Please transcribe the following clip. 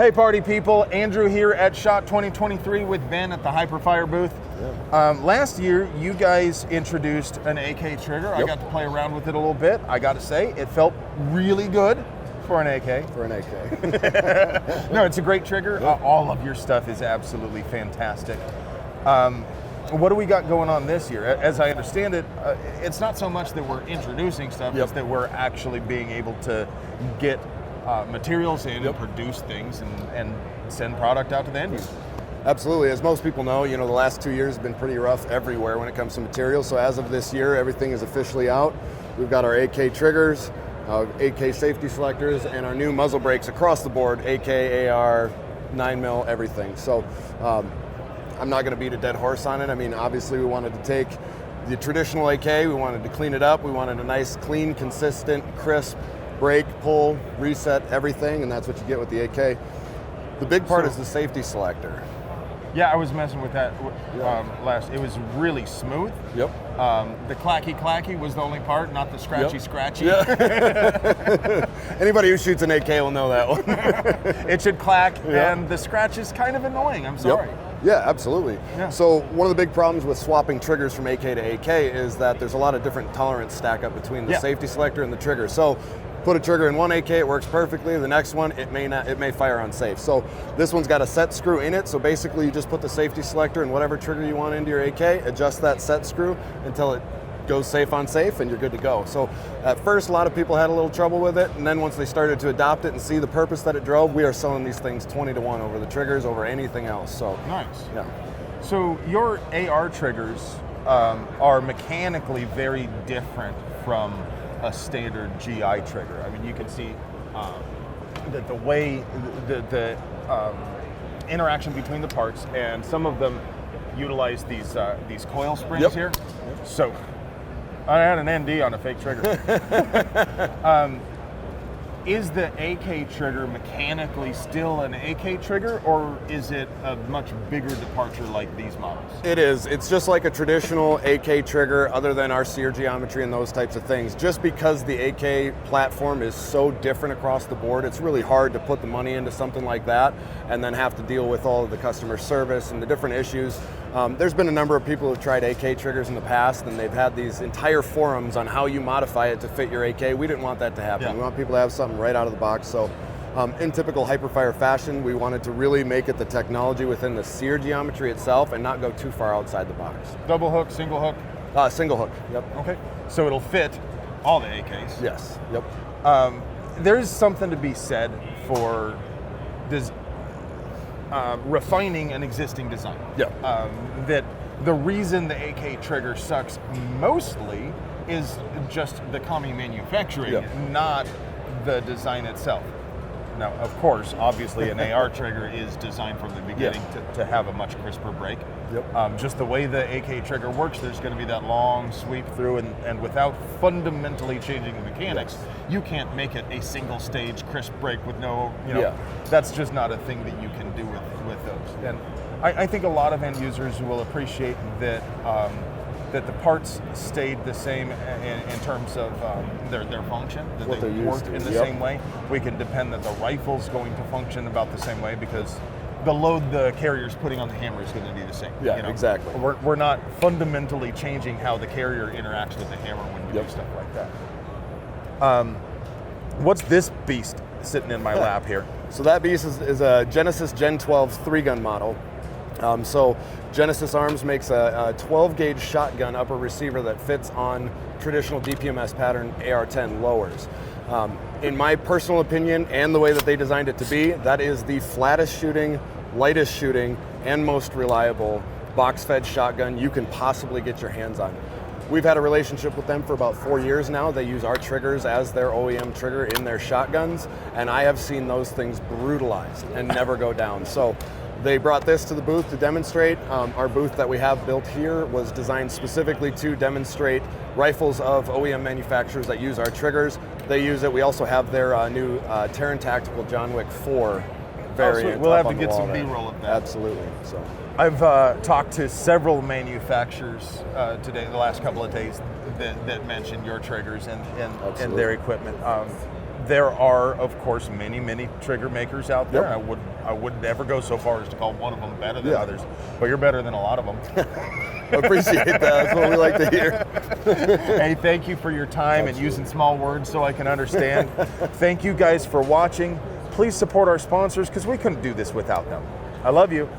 Hey party people, Andrew here at SHOT 2023 with Ben at the HIPERFIRE booth. Yeah. Last year, you guys introduced an AK trigger. Yep. I got to play around with it a little bit. I got to say, it felt really good for an AK. For an AK. No, it's a great trigger. Yep. All of your stuff is absolutely fantastic. What do we got going on this year? As I understand it, it's not so much that we're introducing stuff, yep. It's that we're actually being able to get materials in, yep. And produce things and send product out to the end user. Absolutely. As most people know, the last 2 years have been pretty rough everywhere when it comes to materials. So as of this year, everything is officially out. We've got our AK triggers, AK safety selectors, and our new muzzle brakes across the board, AK, AR, 9mm, everything. So I'm not going to beat a dead horse on it. I mean, obviously we wanted to take the traditional AK, we wanted to clean it up, we wanted a nice, clean, consistent, crisp brake, pull, reset, everything, and that's what you get with the AK. The big part is the safety selector. Yeah, I was messing with that last. It was really smooth. Yep. The clacky was the only part, not the scratchy. Yeah. Anybody who shoots an AK will know that one. It should clack, and the scratch is kind of annoying. I'm sorry. Yep. Yeah, absolutely. Yeah. So one of the big problems with swapping triggers from AK to AK is that there's a lot of different tolerance stack up between the safety selector and the trigger. So put a trigger in one AK, it works perfectly. The next one, it may fire unsafe. So this one's got a set screw in it. So basically you just put the safety selector in whatever trigger you want into your AK, adjust that set screw until it goes safe on safe, and you're good to go. So at first, a lot of people had a little trouble with it, and then once they started to adopt it and see the purpose that it drove, we are selling these things 20-to-1 over the triggers, over anything else. So nice. Yeah. So your AR triggers are mechanically very different from a standard GI trigger. I mean, you can see that the way the interaction between the parts, and some of them utilize these coil springs here. So I had an ND on a fake trigger. Is the AK trigger mechanically still an AK trigger, or is it a much bigger departure like these models? It is. It's just like a traditional AK trigger, other than our sear geometry and those types of things. Just because the AK platform is so different across the board, it's really hard to put the money into something like that and then have to deal with all of the customer service and the different issues. There's been a number of people who've tried AK triggers in the past, and they've had these entire forums on how you modify it to fit your AK. We didn't want that to happen. Yeah. We want people to have something right out of the box. So in typical HIPERFIRE fashion, we wanted to really make it the technology within the sear geometry itself and not go too far outside the box. Double hook, single hook? Single hook, yep. Okay, so it'll fit all the AKs? Yes, yep. There's something to be said for this refining an existing design. Yeah. That the reason the AK trigger sucks mostly is just the commie manufacturing, not the design itself. Now, of course, obviously an AR trigger is designed from the beginning to have a much crisper break. Yep. Just the way the AK trigger works, there's going to be that long sweep through, and without fundamentally changing the mechanics, you can't make it a single stage crisp break with no, that's just not a thing that you can do with those. And I think a lot of end users will appreciate that that the parts stayed the same in terms of their function, that what they worked in the same way. We can depend that the rifle's going to function about the same way, because the load the carrier's putting on the hammer is going to be the same. Yeah, exactly. We're not fundamentally changing how the carrier interacts with the hammer when we do stuff like that. What's this beast sitting in my lap here? So that beast is a Genesis Gen 12 3-gun model. So Genesis Arms makes a 12-gauge shotgun upper receiver that fits on traditional DPMS pattern AR-10 lowers. In my personal opinion, and the way that they designed it to be, that is the flattest shooting, lightest shooting, and most reliable box-fed shotgun you can possibly get your hands on. We've had a relationship with them for about 4 years now. They use our triggers as their OEM trigger in their shotguns, and I have seen those things brutalized and never go down. So they brought this to the booth to demonstrate. Our booth that we have built here was designed specifically to demonstrate rifles of OEM manufacturers that use our triggers. They use it. We also have their new Terran Tactical John Wick 4 variant. We'll have to get some B-roll of that. Absolutely. So I've talked to several manufacturers today, the last couple of days, that mentioned your triggers and their equipment. there are, of course, many trigger makers out there. Yep. I would never go so far as to call one of them better than others, but you're better than a lot of them. Appreciate that. That's what we like to hear. Hey, thank you for your time and using small words so I can understand. Thank you guys for watching. Please support our sponsors because we couldn't do this without them. I love you.